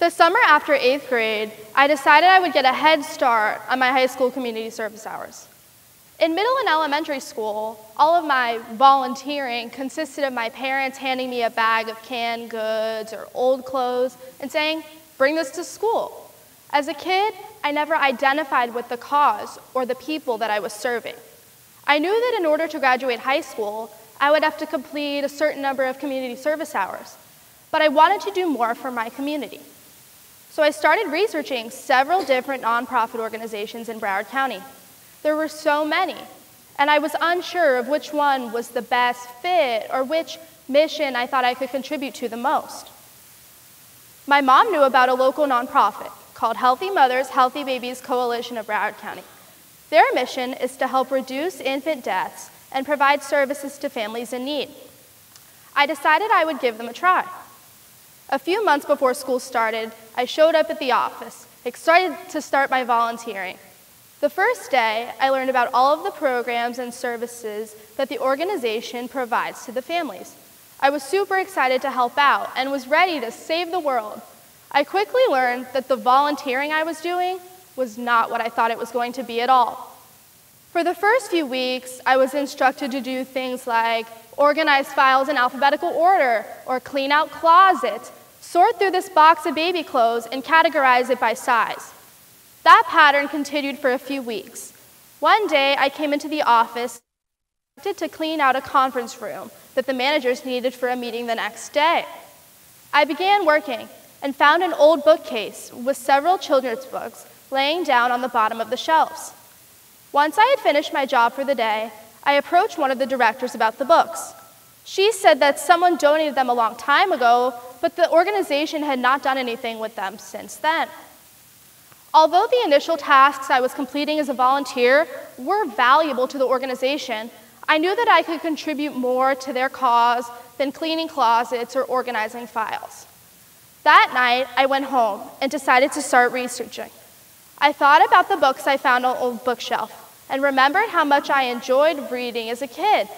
The summer after 8th grade, I decided I would get a head start on my high school community service hours. In middle and elementary school, all of my volunteering consisted of my parents handing me a bag of canned goods or old clothes and saying, "Bring this to school." As a kid, I never identified with the cause or the people that I was serving. I knew that in order to graduate high school, I would have to complete a certain number of community service hours, but I wanted to do more for my community. So I started researching several different nonprofit organizations in Broward County. There were so many, and I was unsure of which one was the best fit or which mission I thought I could contribute to the most. My mom knew about a local nonprofit called Healthy Mothers, Healthy Babies Coalition of Broward County. Their mission is to help reduce infant deaths and provide services to families in need. I decided I would give them a try. A few months before school started, I showed up at the office, excited to start my volunteering. The first day, I learned about all of the programs and services that the organization provides to the families. I was super excited to help out and was ready to save the world. I quickly learned that the volunteering I was doing was not what I thought it was going to be at all. For the first few weeks, I was instructed to do things like organize files in alphabetical order or clean out closets, sort through this box of baby clothes and categorize it by size. That pattern continued for a few weeks. One day, I came into the office to clean out a conference room that the managers needed for a meeting the next day. I began working and found an old bookcase with several children's books laying down on the bottom of the shelves. Once I had finished my job for the day, I approached one of the directors about the books. She said that someone donated them a long time ago, but the organization had not done anything with them since then. Although the initial tasks I was completing as a volunteer were valuable to the organization, I knew that I could contribute more to their cause than cleaning closets or organizing files. That night, I went home and decided to start researching. I thought about the books I found on an old bookshelf and remembered how much I enjoyed reading as a kid.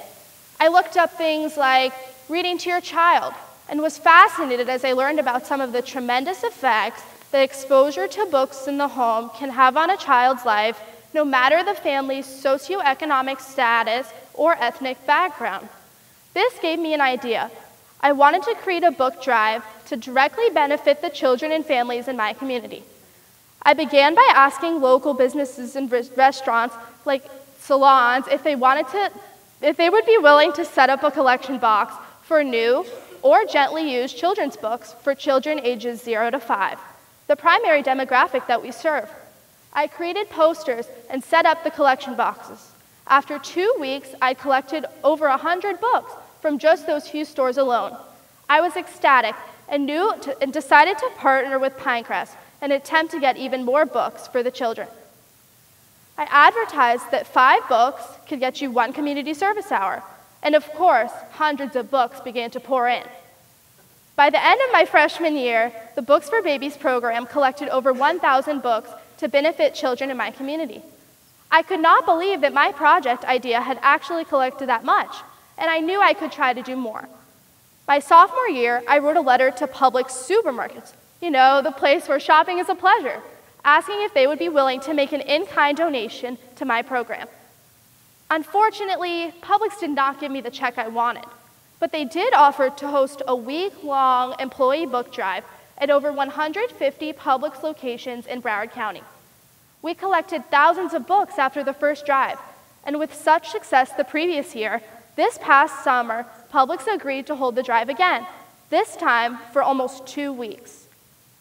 I looked up things like reading to your child and was fascinated as I learned about some of the tremendous effects that exposure to books in the home can have on a child's life, no matter the family's socioeconomic status or ethnic background. This gave me an idea. I wanted to create a book drive to directly benefit the children and families in my community. I began by asking local businesses and restaurants, like salons, if they would be willing to set up a collection box for new or gently used children's books for children ages 0 to 5, the primary demographic that we serve. I created posters and set up the collection boxes. After 2 weeks, I collected over 100 books from just those few stores alone. I was ecstatic and decided to partner with Pinecrest and attempt to get even more books for the children. I advertised that 5 books could get you 1 community service hour, and of course, hundreds of books began to pour in. By the end of my freshman year, the Books for Babies program collected over 1,000 books to benefit children in my community. I could not believe that my project idea had actually collected that much, and I knew I could try to do more. My sophomore year, I wrote a letter to Publix supermarkets, the place where shopping is a pleasure, asking if they would be willing to make an in-kind donation to my program. Unfortunately, Publix did not give me the check I wanted, but they did offer to host a week-long employee book drive at over 150 Publix locations in Broward County. We collected thousands of books after the first drive, and with such success the previous year, this past summer, Publix agreed to hold the drive again, this time for almost 2 weeks.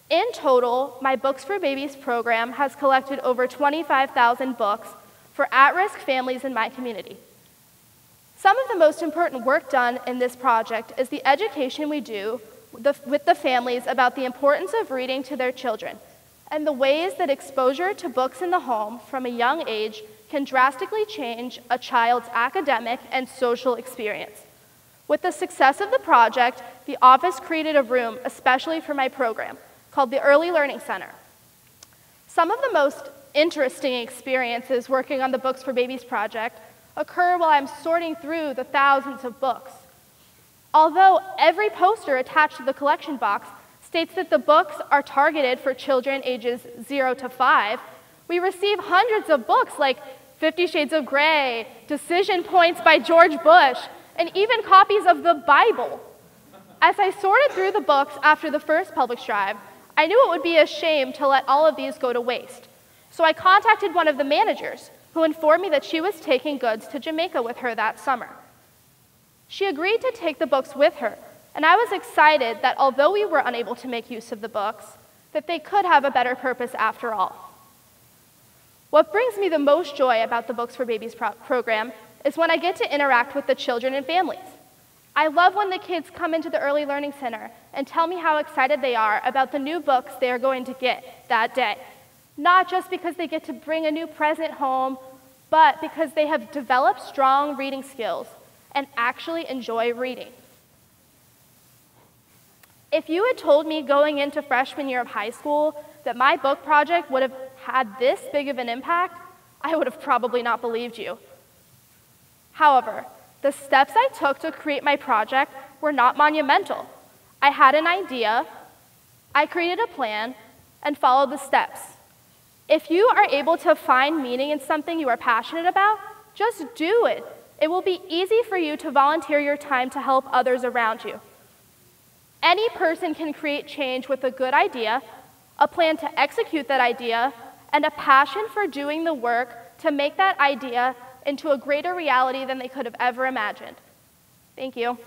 In total, my Books for Babies program has collected over 25,000 books for at-risk families in my community. Some of the most important work done in this project is the education we do with the families about the importance of reading to their children and the ways that exposure to books in the home from a young age can drastically change a child's academic and social experience. With the success of the project, the office created a room especially for my program called the Early Learning Center. Some of the most interesting experiences working on the Books for Babies project occur while I'm sorting through the thousands of books. Although every poster attached to the collection box states that the books are targeted for children ages 0 to 5, we receive hundreds of books like 50 Shades of Grey, Decision Points by George Bush, and even copies of the Bible. As I sorted through the books after the first Publix drive, I knew it would be a shame to let all of these go to waste. So I contacted one of the managers, who informed me that she was taking goods to Jamaica with her that summer. She agreed to take the books with her, and I was excited that although we were unable to make use of the books, that they could have a better purpose after all. What brings me the most joy about the Books for Babies program is when I get to interact with the children and families. I love when the kids come into the Early Learning Center and tell me how excited they are about the new books they are going to get that day. Not just because they get to bring a new present home, but because they have developed strong reading skills and actually enjoy reading. If you had told me going into freshman year of high school that my book project would have had this big of an impact, I would have probably not believed you. However, the steps I took to create my project were not monumental. I had an idea, I created a plan, and followed the steps. If you are able to find meaning in something you are passionate about, just do it. It will be easy for you to volunteer your time to help others around you. Any person can create change with a good idea, a plan to execute that idea, and a passion for doing the work to make that idea into a greater reality than they could have ever imagined. Thank you.